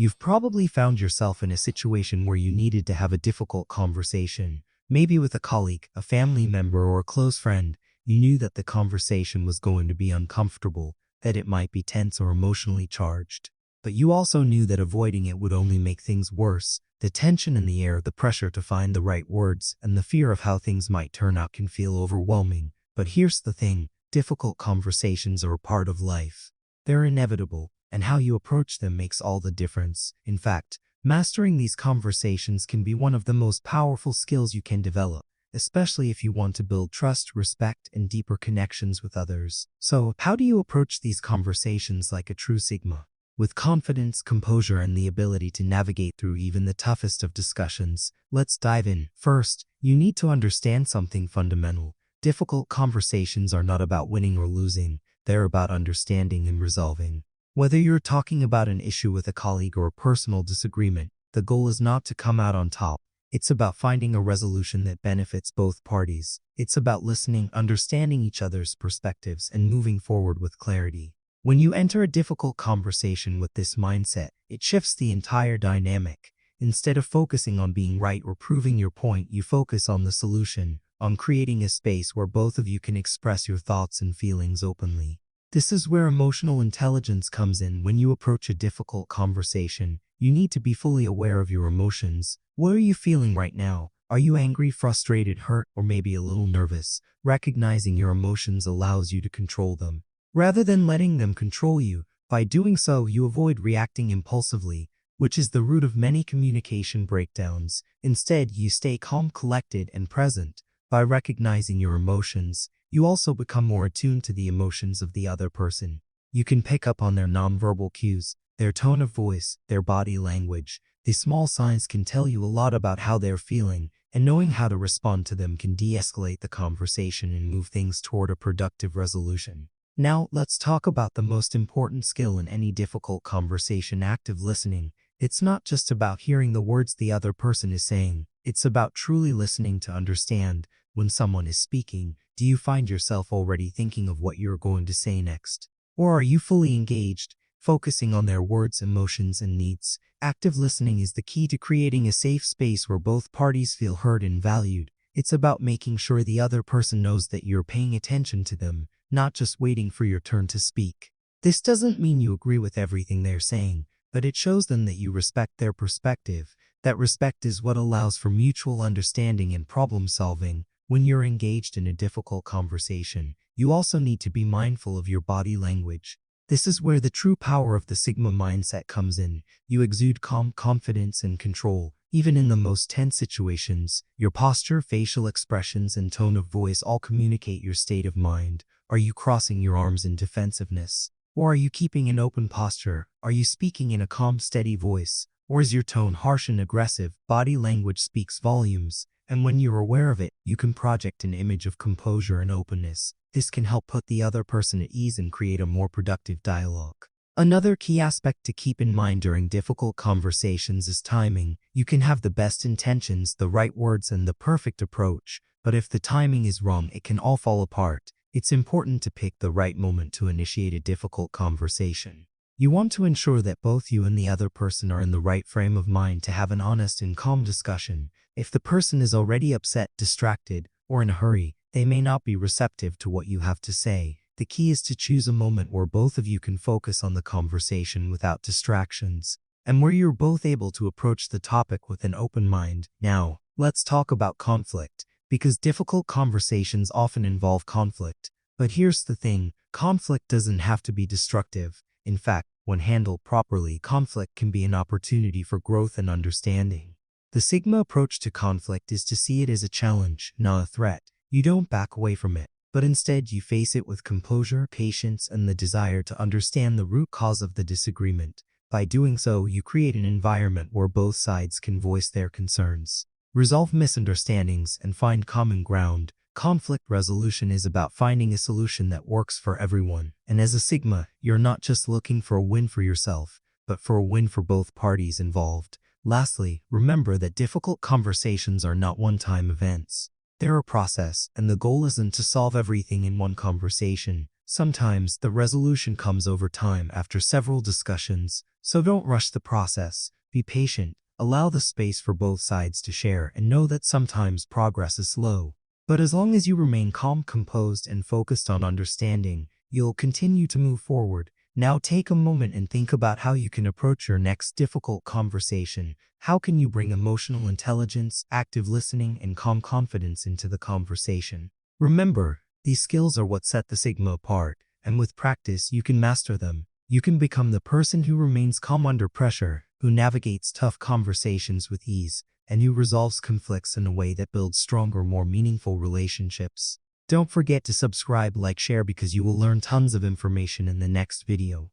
You've probably found yourself in a situation where you needed to have a difficult conversation, maybe with a colleague, a family member, or a close friend. You knew that the conversation was going to be uncomfortable, that it might be tense or emotionally charged. But you also knew that avoiding it would only make things worse. The tension in the air, the pressure to find the right words, and the fear of how things might turn out can feel overwhelming. But here's the thing, difficult conversations are a part of life. They're inevitable, and how you approach them makes all the difference. In fact, mastering these conversations can be one of the most powerful skills you can develop, especially if you want to build trust, respect, and deeper connections with others. So, how do you approach these conversations like a true Sigma? With confidence, composure, and the ability to navigate through even the toughest of discussions. Let's dive in. First, you need to understand something fundamental. Difficult conversations are not about winning or losing, they're about understanding and resolving. Whether you're talking about an issue with a colleague or a personal disagreement, the goal is not to come out on top. It's about finding a resolution that benefits both parties. It's about listening, understanding each other's perspectives, and moving forward with clarity. When you enter a difficult conversation with this mindset, it shifts the entire dynamic. Instead of focusing on being right or proving your point, you focus on the solution, on creating a space where both of you can express your thoughts and feelings openly. This is where emotional intelligence comes in. When you approach a difficult conversation, you need to be fully aware of your emotions. What are you feeling right now? Are you angry, frustrated, hurt, or maybe a little nervous? Recognizing your emotions allows you to control them, rather than letting them control you. By doing so, you avoid reacting impulsively, which is the root of many communication breakdowns. Instead, you stay calm, collected, and present. By recognizing your emotions, you also become more attuned to the emotions of the other person. You can pick up on their nonverbal cues, their tone of voice, their body language. These small signs can tell you a lot about how they're feeling, and knowing how to respond to them can de-escalate the conversation and move things toward a productive resolution. Now, let's talk about the most important skill in any difficult conversation: active listening. It's not just about hearing the words the other person is saying. It's about truly listening to understand. When someone is speaking, do you find yourself already thinking of what you're going to say next? Or are you fully engaged, focusing on their words, emotions, and needs? Active listening is the key to creating a safe space where both parties feel heard and valued. It's about making sure the other person knows that you're paying attention to them, not just waiting for your turn to speak. This doesn't mean you agree with everything they're saying, but it shows them that you respect their perspective. That respect is what allows for mutual understanding and problem solving. When you're engaged in a difficult conversation, you also need to be mindful of your body language. This is where the true power of the Sigma mindset comes in. You exude calm, confidence, and control. Even in the most tense situations, your posture, facial expressions, and tone of voice all communicate your state of mind. Are you crossing your arms in defensiveness? Or are you keeping an open posture? Are you speaking in a calm, steady voice? Or is your tone harsh and aggressive? Body language speaks volumes, and when you're aware of it, you can project an image of composure and openness. This can help put the other person at ease and create a more productive dialogue. Another key aspect to keep in mind during difficult conversations is timing. You can have the best intentions, the right words, and the perfect approach, but if the timing is wrong, it can all fall apart. It's important to pick the right moment to initiate a difficult conversation. You want to ensure that both you and the other person are in the right frame of mind to have an honest and calm discussion. If the person is already upset, distracted, or in a hurry, they may not be receptive to what you have to say. The key is to choose a moment where both of you can focus on the conversation without distractions, and where you're both able to approach the topic with an open mind. Now, let's talk about conflict, because difficult conversations often involve conflict. But here's the thing, conflict doesn't have to be destructive. In fact, when handled properly, conflict can be an opportunity for growth and understanding. The Sigma approach to conflict is to see it as a challenge, not a threat. You don't back away from it, but instead you face it with composure, patience, and the desire to understand the root cause of the disagreement. By doing so, you create an environment where both sides can voice their concerns, resolve misunderstandings, and find common ground. Conflict resolution is about finding a solution that works for everyone. And as a Sigma, you're not just looking for a win for yourself, but for a win for both parties involved. Lastly, remember that difficult conversations are not one-time events. They're a process, and the goal isn't to solve everything in one conversation. Sometimes the resolution comes over time after several discussions. So don't rush the process. Be patient. Allow the space for both sides to share and know that sometimes progress is slow. But as long as you remain calm, composed, and focused on understanding, you'll continue to move forward. Now take a moment and think about how you can approach your next difficult conversation. How can you bring emotional intelligence, active listening, and calm confidence into the conversation? Remember, these skills are what set the Sigma apart, and with practice you can master them. You can become the person who remains calm under pressure, who navigates tough conversations with ease, and who resolves conflicts in a way that builds stronger, more meaningful relationships. Don't forget to subscribe, like, share because you will learn tons of information in the next video.